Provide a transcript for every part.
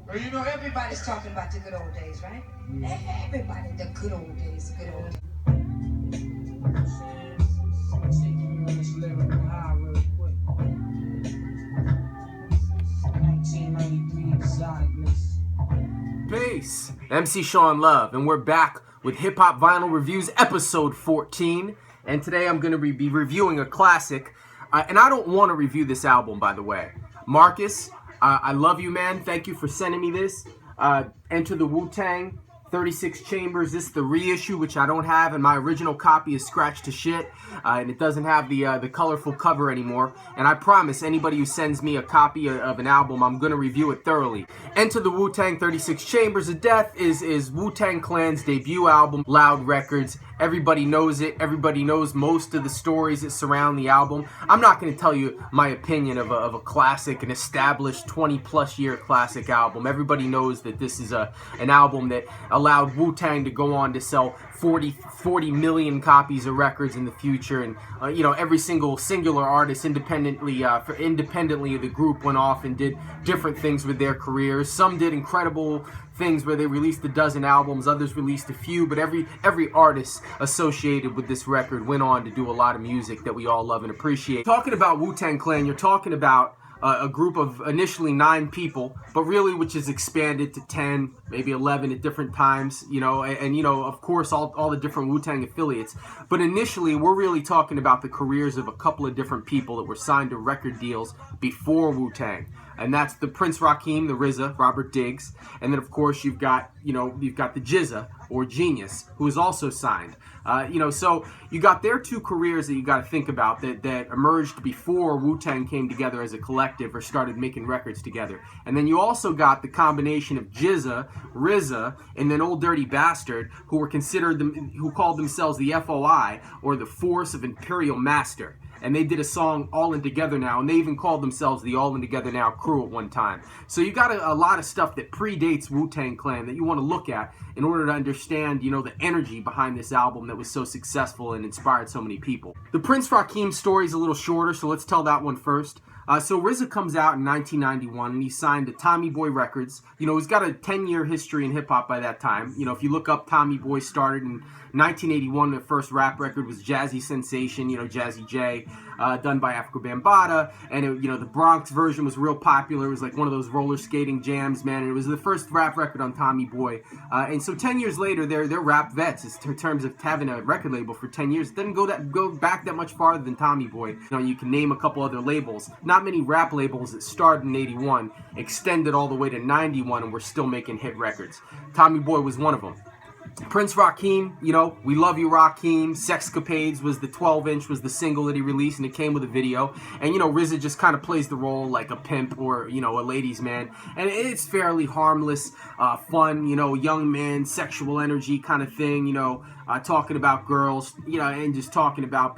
Well, you know, everybody's talking about the good old days, right? Yeah. Everybody, the good old days, the good old days. Peace. MC Sean Love, and we're back with Hip Hop Vinyl Reviews, episode 14. And today I'm going to be reviewing a classic. And I don't want to review this album, by the way. Marcus, I love you, man. Thank you for sending me this. Enter the Wu-Tang, 36 Chambers. This is the reissue, which I don't have, and my original copy is scratched to shit, and it doesn't have the colorful cover anymore. And I promise anybody who sends me a copy of an album, I'm going to review it thoroughly. Enter the Wu-Tang, 36 Chambers of Death is Wu-Tang Clan's debut album, Loud Records. Everybody knows it. Everybody knows most of the stories that surround the album. I'm not going to tell you my opinion of a classic, an established 20-plus year classic album. Everybody knows that this is an album that allowed Wu-Tang to go on to sell 40 million copies of records in the future, and you know, every singular artist independently of the group went off and did different things with their careers. Some did incredible things where they released a dozen albums, others released a few, but every artist associated with this record went on to do a lot of music that we all love and appreciate. Talking about Wu-Tang Clan, you're talking about a group of initially 9 people, but really which has expanded to 10, maybe 11 at different times, you know, and you know, of course, all the different Wu-Tang affiliates. But initially, we're really talking about the careers of a couple of different people that were signed to record deals before Wu-Tang. And that's the Prince Rakim, the RZA, Robert Diggs, and then of course you've got the GZA, or Genius, who is also signed. So you got their two careers that you got to think about that emerged before Wu-Tang came together as a collective or started making records together. And then you also got the combination of GZA, RZA, and then Old Dirty Bastard, who called themselves the FOI, or the Force of Imperial Master. And they did a song, All In Together Now, and they even called themselves the All In Together Now crew at one time. So you got a lot of stuff that predates Wu-Tang Clan that you want to look at in order to understand, you know, the energy behind this album that was so successful and inspired so many people. The Prince Rakim story is a little shorter, so let's tell that one first. So RZA comes out in 1991, and he's signed to Tommy Boy Records. You know, he's got a 10-year history in hip-hop by that time. You know, if you look up, Tommy Boy started in 1981. The first rap record was Jazzy Sensation, you know, Jazzy J, done by Africa Bambaataa. And, the Bronx version was real popular. It was like one of those roller skating jams, man. And it was the first rap record on Tommy Boy. And so 10 years later, they're rap vets in terms of having a record label for 10 years. It doesn't go back that much farther than Tommy Boy. You know, you can name a couple other labels. Not many rap labels that started in 81 extended all the way to 91 and were still making hit records. Tommy Boy was one of them. Prince Rakim, you know, We Love You Rakim, Sexcapades was the 12-inch, was the single that he released, and it came with a video. And, you know, RZA just kind of plays the role like a pimp or, you know, a ladies' man. And it's fairly harmless, fun, you know, young man, sexual energy kind of thing, you know, talking about girls, you know, and just talking about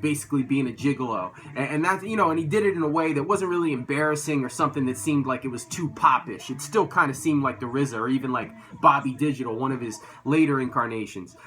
basically being a gigolo. And that's, you know, and he did it in a way that wasn't really embarrassing or something that seemed like it was too popish. It still kind of seemed like the RZA, or even like Bobby Digital, one of his later incarnations.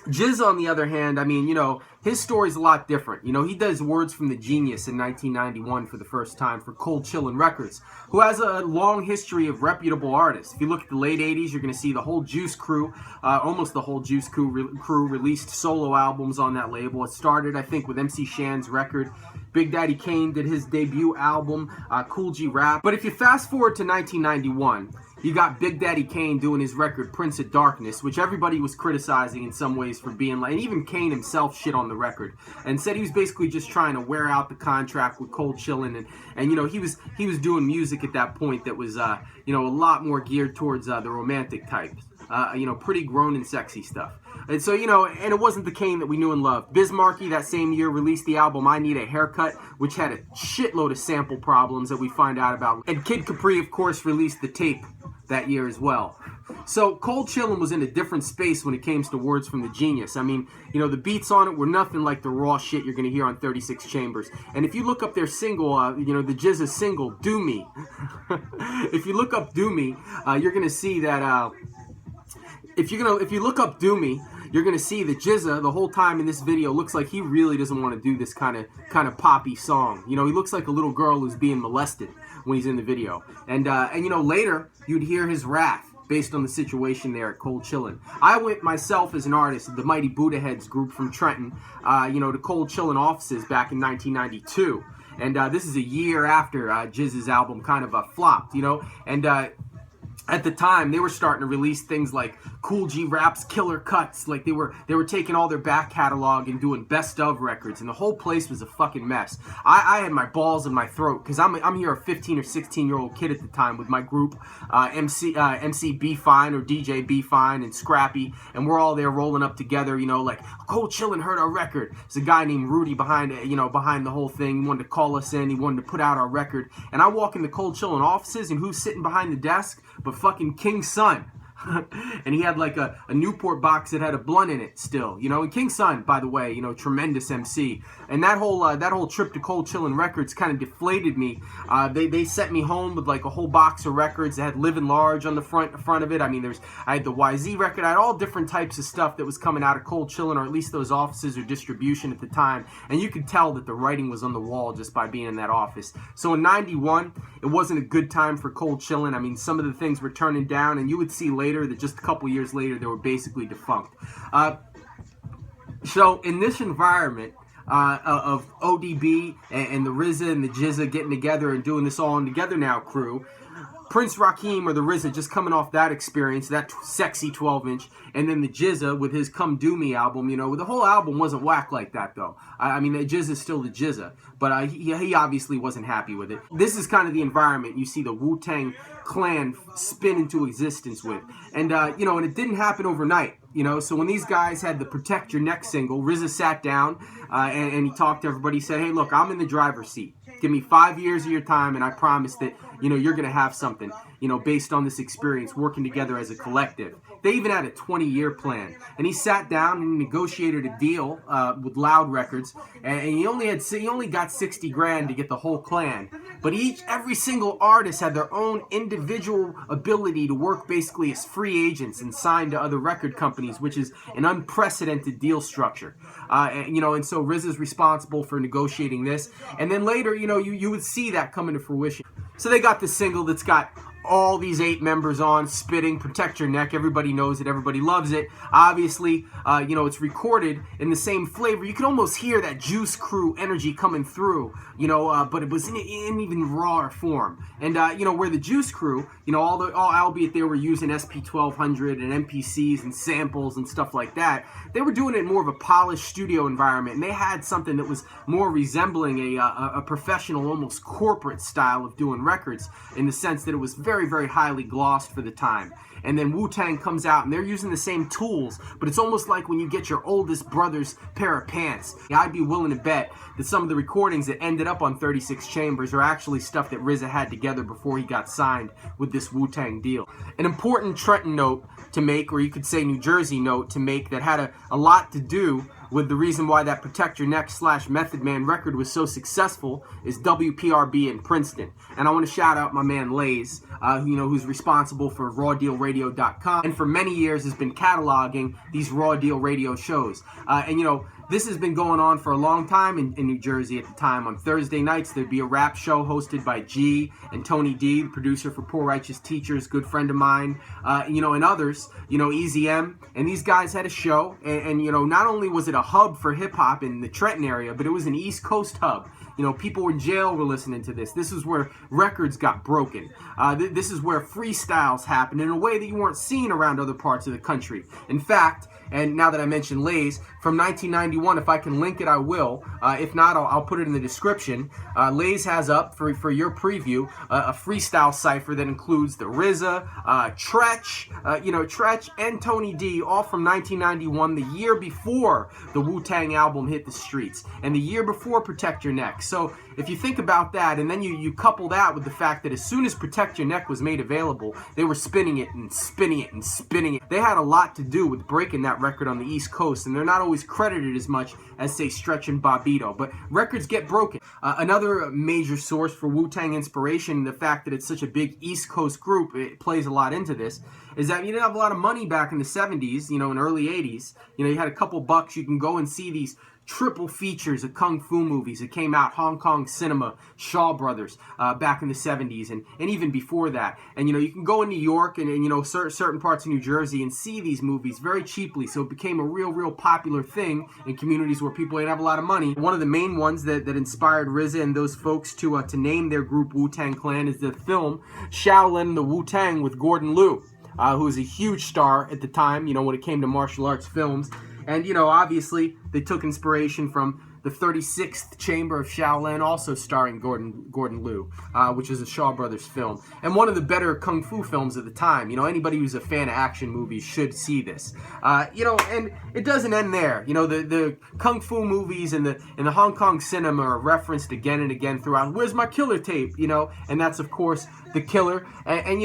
GZA, on the other hand, I mean, you know, his story's a lot different. You know, he does Words from the Genius in 1991 for the first time for Cold Chillin' Records, who has a long history of reputable artists. If you look at the late 80s, you're going to see the whole Juice Crew, almost the whole Juice Crew released solo albums on that label. It started, I think, with MC Shan's record. Big Daddy Kane did his debut album, Cool G Rap. But if you fast forward to 1991, you got Big Daddy Kane doing his record Prince of Darkness, which everybody was criticizing in some ways for being like, and even Kane himself shit on the record and said he was basically just trying to wear out the contract with Cold Chillin', and you know, he was doing music at that point that was you know, a lot more geared towards the romantic types, you know, pretty grown and sexy stuff. And so, you know, and it wasn't the Kane that we knew and loved. Biz Markie that same year released the album I Need a Haircut, which had a shitload of sample problems that we find out about. And Kid Capri, of course, released the tape that year as well. So Cold Chillin' was in a different space when it came to Words from the Genius. I mean, you know, the beats on it were nothing like the raw shit you're going to hear on 36 Chambers. And if you look up their single, you know, the GZA single, Do Me, if you look up Do Me, you're going to see that, if you look up Do Me, you're going to see that GZA, the whole time in this video, looks like he really doesn't want to do this kind of poppy song. You know, he looks like a little girl who's being molested when he's in the video. And you know, later you'd hear his wrath based on the situation there at Cold Chillin'. I went myself as an artist, the Mighty Buddha Heads group from Trenton, you know, to Cold Chillin' offices back in 1992. And this is a year after Jizz's album kind of flopped, you know. And at the time, they were starting to release things like Cool G Rap's Killer Cuts. Like they were taking all their back catalog and doing best of records, and the whole place was a fucking mess. I had my balls in my throat because I'm here a 15 or 16-year-old kid at the time with my group, MC B Fine or DJ B Fine and Scrappy, and we're all there rolling up together. You know, like Cold Chillin' heard our record. There's a guy named Rudy behind the whole thing. He wanted to call us in. He wanted to put out our record, and I walk into Cold Chillin' offices, and who's sitting behind the desk but fucking King Son. And he had like a Newport box that had a blunt in it still, you know. And King Son, by the way, you know, tremendous MC. And that whole trip to Cold Chillin' Records kind of deflated me. They sent me home with like a whole box of records that had Livin' Large on the front of it. I mean, I had the YZ record. I had all different types of stuff that was coming out of Cold Chillin', or at least those offices or distribution at the time. And you could tell that the writing was on the wall just by being in that office. So in '91, it wasn't a good time for Cold Chillin'. I mean, some of the things were turning down, and you would see later that just a couple years later they were basically defunct. So in this environment of ODB and the RZA and the Jizza getting together and doing this all in Together Now crew, Prince Rakeem or the RZA just coming off that experience, that sexy 12-inch, and then the Jizza with his Come Do Me album, you know, the whole album wasn't whack like that, though. I mean, the Jizza's still the Jizza, but he obviously wasn't happy with it. This is kind of the environment you see the Wu-Tang Clan spin into existence with. And, you know, and it didn't happen overnight. You know, so when these guys had the Protect Your Neck single, RZA sat down and he talked to everybody. He said, hey, look, I'm in the driver's seat. Give me 5 years of your time, and I promise that, you know, you're going to have something, you know, based on this experience, working together as a collective. They even had a 20-year plan. And he sat down and negotiated a deal with Loud Records, and he only got 60 grand to get the whole clan. But every single artist had their own individual ability to work basically as free agents and sign to other record companies, which is an unprecedented deal structure. You know, and so RZA's responsible for negotiating this. And then later, you know, you would see that come into fruition. So they got this single that's got all these 8 members on, spitting, Protect Your Neck. Everybody knows it. Everybody loves it. Obviously, you know, it's recorded in the same flavor. You can almost hear that Juice Crew energy coming through, you know, but it was in even rawer form. And, you know, where the Juice Crew, you know, albeit they were using SP1200 and MPCs and samples and stuff like that, they were doing it in more of a polished studio environment. And they had something that was more resembling a professional, almost corporate style of doing records, in the sense that it was very, very highly glossed for the time. And then Wu-Tang comes out and they're using the same tools, but it's almost like when you get your oldest brother's pair of pants. I'd be willing to bet that some of the recordings that ended up on 36 Chambers are actually stuff that RZA had together before he got signed with this Wu-Tang deal. An important Trenton note to make, or you could say New Jersey note to make, that had a lot to do with the reason why that Protect Your Neck / Method Man record was so successful is WPRB in Princeton. And I want to shout out my man Lays, you know, who's responsible for RawDealRadio.com, and for many years has been cataloging these Raw Deal Radio shows. And you know, this has been going on for a long time in New Jersey at the time. On Thursday nights, there'd be a rap show hosted by G and Tony D, the producer for Poor Righteous Teachers, good friend of mine, you know, and others, you know, Easy M. And these guys had a show, and you know, not only was it a hub for hip-hop in the Trenton area, but it was an East Coast hub. You know, people in jail were listening to this. This is where records got broken. This is where freestyles happened in a way that you weren't seeing around other parts of the country. In fact, and now that I mentioned Lays, from 1991, if I can link it, I will. If not, I'll put it in the description. Lays has up, for your preview, a freestyle cipher that includes the RZA, Tretch, you know, Tretch and Tony D, all from 1991, the year before the Wu-Tang album hit the streets, and the year before Protect Your Neck. So if you think about that, and then you couple that with the fact that as soon as Protect Your Neck was made available, they were spinning it and spinning it and spinning it. They had a lot to do with breaking that record on the East Coast, and they're not always credited as much as, say, Stretch and Bobbito, but records get broken. Another major source for Wu-Tang inspiration, the fact that it's such a big East Coast group, it plays a lot into this, is that you didn't have a lot of money back in the 70s, you know, and early 80s. You know, you had a couple bucks, you can go and see these triple features of kung fu movies that came out, Hong Kong cinema, Shaw Brothers, back in the 70s and even before that. And, you can go in New York and certain parts of New Jersey and see these movies very cheaply. So it became a real popular thing in communities where people didn't have a lot of money. One of the main ones that inspired RZA and those folks to name their group Wu-Tang Clan is the film Shaolin the Wu-Tang with Gordon Liu, who was a huge star at the time, when it came to martial arts films. And, obviously, they took inspiration from the 36th Chamber of Shaolin, also starring Gordon Liu, which is a Shaw Brothers film. And one of the better kung fu films of the time. Anybody who's a fan of action movies should see this. And it doesn't end there. The kung fu movies and the Hong Kong cinema are referenced again and again throughout. Where's my killer tape? And that's, of course, The Killer. And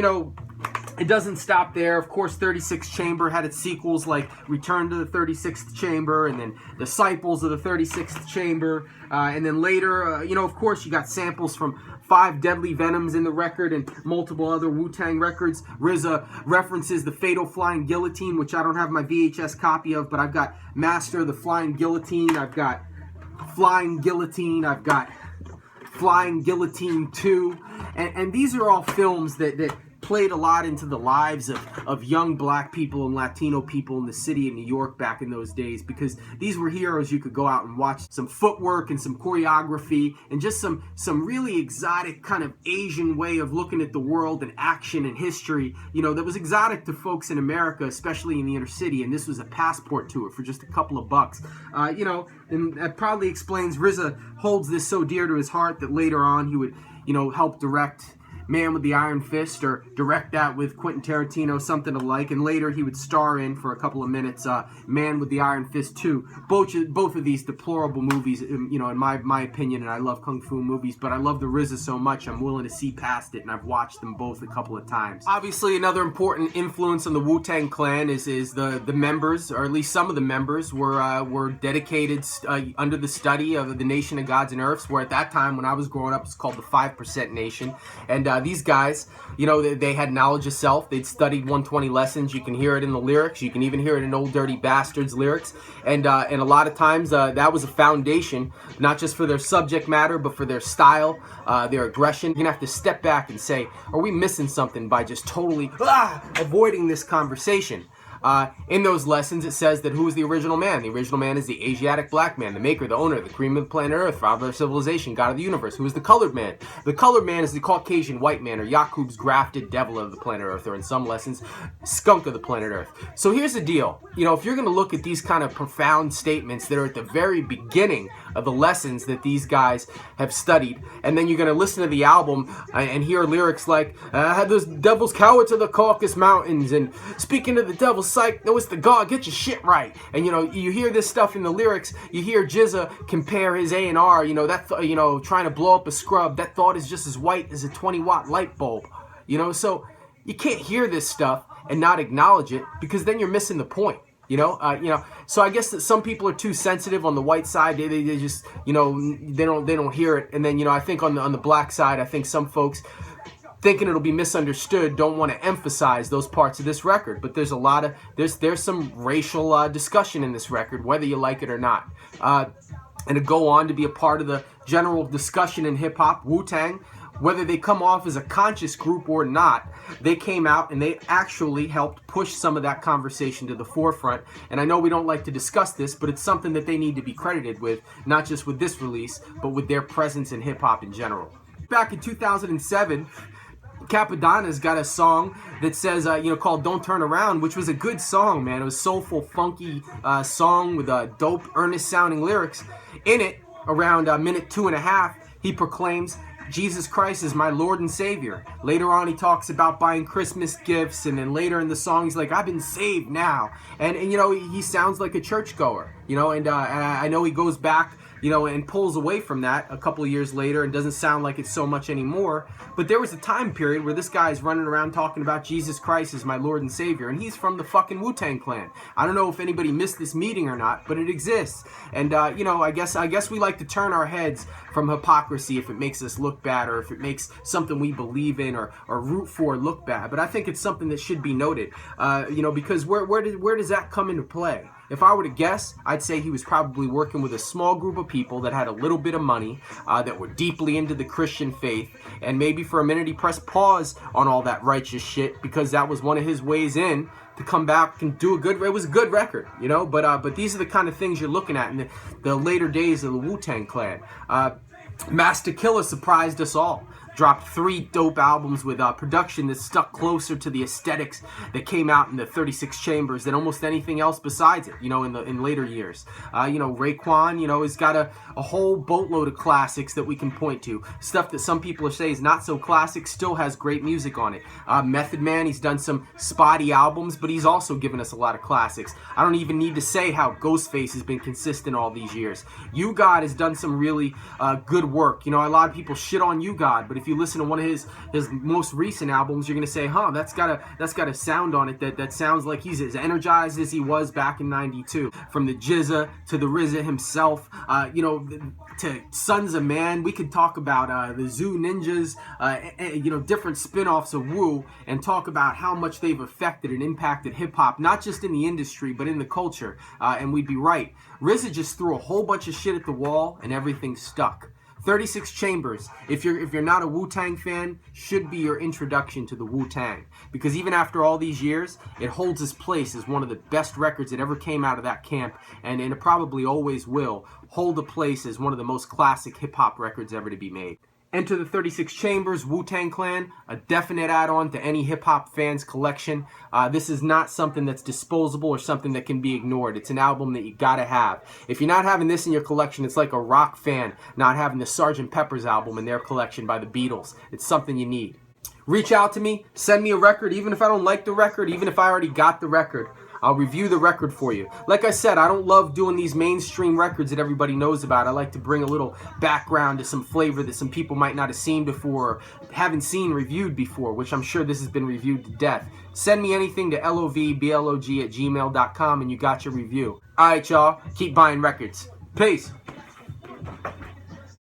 it doesn't stop there. Of course, 36th Chamber had its sequels like Return to the 36th Chamber and then Disciples of the 36th Chamber. And then later, of course, you got samples from Five Deadly Venoms in the record and multiple other Wu-Tang records. RZA references the Fatal Flying Guillotine, which I don't have my VHS copy of, but I've got Master of the Flying Guillotine. I've got Flying Guillotine. I've got Flying Guillotine 2. And these are all films that played a lot into the lives of young black people and Latino people in the city of New York back in those days, because these were heroes you could go out and watch some footwork and some choreography and just some really exotic kind of Asian way of looking at the world and action and history, that was exotic to folks in America, especially in the inner city, and this was a passport to it for just a couple of bucks. And that probably explains RZA holds this so dear to his heart that later on he would, help direct Man with the Iron Fist, or direct that with Quentin Tarantino, something alike, and later he would star in for a couple of minutes Man with the Iron Fist 2. Both of these deplorable movies, in my opinion, and I love kung fu movies, but I love the RZA so much I'm willing to see past it, and I've watched them both a couple of times. Obviously, another important influence on the Wu-Tang Clan is the members, or at least some of the members, were dedicated under the study of the Nation of Gods and Earths, where at that time when I was growing up, it's called the 5% Nation, and these guys, they had knowledge of self. They'd studied 120 lessons. You can hear it in the lyrics. You can even hear it in Old Dirty Bastard's lyrics. And a lot of times that was a foundation, not just for their subject matter, but for their style, their aggression. You're going to have to step back and say, are we missing something by just totally avoiding this conversation? In those lessons, it says that who is the original man? The original man is the Asiatic black man, the maker, the owner, the cream of the planet Earth, father of civilization, God of the universe. Who is the colored man? The colored man is the Caucasian white man, or Yakub's grafted devil of the planet Earth, or in some lessons, skunk of the planet Earth. So here's the deal. If you're going to look at these kind of profound statements that are at the very beginning of the lessons that these guys have studied, and then you're going to listen to the album and hear lyrics like, those devils cower to the Caucasus Mountains, and speaking of the devil's psych, no, it's the God, get your shit right. And you hear this stuff in the lyrics. You hear GZA compare his A&R, trying to blow up a scrub. That thought is just as white as a 20-watt light bulb. So you can't hear this stuff and not acknowledge it, because then you're missing the point. So I guess that some people are too sensitive on the white side. They just, they don't hear it. And then, I think on the black side, I think some folks, thinking it'll be misunderstood, don't want to emphasize those parts of this record. But there's a lot of, there's some racial discussion in this record, whether you like it or not. And to go on to be a part of the general discussion in hip-hop, Wu-Tang, whether they come off as a conscious group or not, they came out and they actually helped push some of that conversation to the forefront. And I know we don't like to discuss this, but it's something that they need to be credited with, not just with this release, but with their presence in hip-hop in general. Back in 2007, Capadonna's got a song that says, called Don't Turn Around, which was a good song, man. It was soulful, funky song with dope, earnest-sounding lyrics. In it, around minute 2.5, he proclaims, Jesus Christ is my Lord and Savior. Later on, he talks about buying Christmas gifts, and then later in the song, he's like, I've been saved now. And he sounds like a churchgoer, and I know he goes back, and pulls away from that a couple of years later and doesn't sound like it so much anymore. But there was a time period where this guy's running around talking about Jesus Christ as my Lord and Savior, and he's from the fucking Wu-Tang Clan. I don't know if anybody missed this meeting or not, but it exists. And, I guess we like to turn our heads from hypocrisy if it makes us look bad, or if it makes something we believe in or root for look bad. But I think it's something that should be noted, because where does that come into play? If I were to guess, I'd say he was probably working with a small group of people that had a little bit of money, that were deeply into the Christian faith, and maybe for a minute he pressed pause on all that righteous shit because that was one of his ways in to come back and do it was a good record, you know. But these are the kind of things you're looking at in the later days of the Wu-Tang Clan. Master Killer surprised us all. Dropped 3 dope albums with production that stuck closer to the aesthetics that came out in the 36 Chambers than almost anything else besides it, you know, in later years. You know, Raekwon, you know, has got a whole boatload of classics that we can point to. Stuff that some people are saying is not so classic, still has great music on it. Method Man, he's done some spotty albums, but he's also given us a lot of classics. I don't even need to say how Ghostface has been consistent all these years. U-God has done some really good work. You know, a lot of people shit on U-God, but if you listen to one of his most recent albums, you're gonna say, huh, that's got a sound on it that sounds like he's as energized as he was back in '92. From the Jizza to the RZA himself, you know, to Sons of Man. We could talk about the Zoo Ninjas, you know, different spin-offs of Wu, and talk about how much they've affected and impacted hip-hop, not just in the industry, but in the culture, and we'd be right. RZA just threw a whole bunch of shit at the wall, and everything stuck. 36 Chambers, if you're not a Wu-Tang fan, should be your introduction to the Wu-Tang. Because even after all these years, it holds its place as one of the best records that ever came out of that camp, and it probably always will hold a place as one of the most classic hip-hop records ever to be made. Enter the 36 Chambers, Wu-Tang Clan, a definite add-on to any hip-hop fan's collection. This is not something that's disposable or something that can be ignored. It's an album that you gotta have. If you're not having this in your collection, it's like a rock fan not having the Sgt. Pepper's album in their collection by the Beatles. It's something you need. Reach out to me, send me a record, even if I don't like the record, even if I already got the record. I'll review the record for you. Like I said, I don't love doing these mainstream records that everybody knows about. I like to bring a little background to some flavor that some people might not have seen before or haven't seen reviewed before, which I'm sure this has been reviewed to death. Send me anything to lovblog@gmail.com and you got your review. Alright, y'all. Keep buying records. Peace.